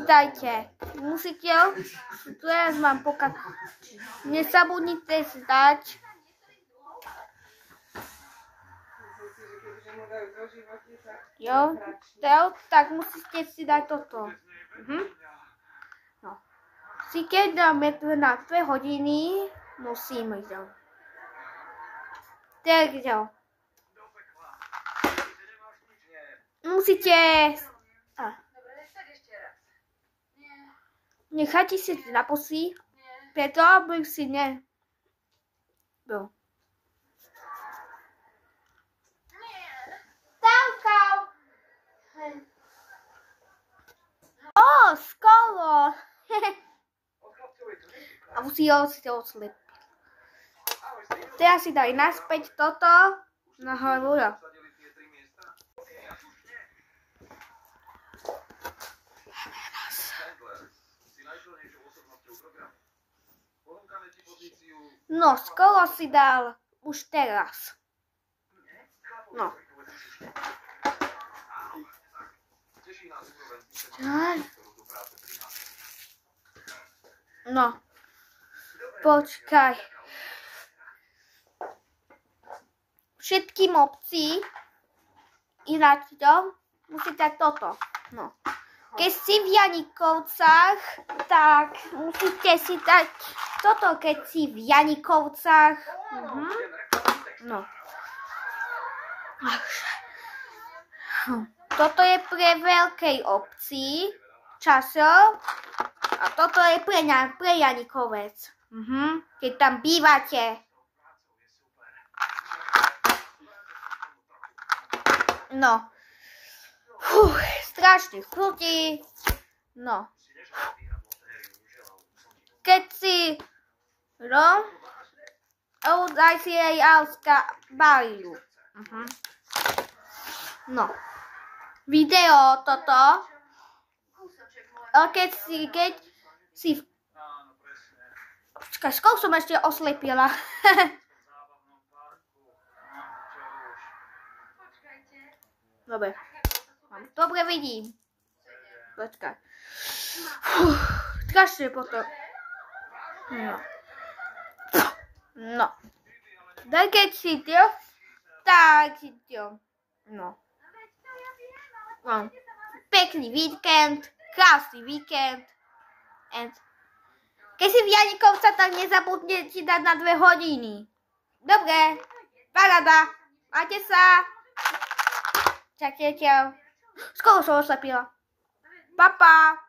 Vítajte. Musíte, teraz mám pokazať. Nezabudnite si dať. Jo, tak musíte si dať toto. No. Si keď dáme na 2 hodiny, musíme ísť. Takže. Musíte... Nechajte si naposí, preto aby si ne... Byl. Skoro. A musí ho si to odslepit. Teraz si daj naspäť toto na hru. No, skoro si dal už teraz. No. No. Počkaj. Všetkým obcí ináč to musíte toto. No. Keď si v Janikovcách, tak musíte si dať toto, keď si v Janikovcách. No. Toto je pre veľkej obci časov a toto je pre Janikovec. Keď tam bývate. No. Strašne chutí. No. Keď si daj si aj Alska balílu. No. Video toto. Keď si počkaj, skôr som ešte oslepila. Dobre. Dobre vidím. Počkaj. Strašne potom. No. Daj keď si to, tak si to. No. Pekný víkend, krásny víkend. Keď si v Janikovca, tak nezabudne ti dať na 2 hodiny. Dobre, paráda. Majte sa. Čakajte. Skoro som oslepila. Pa, pa.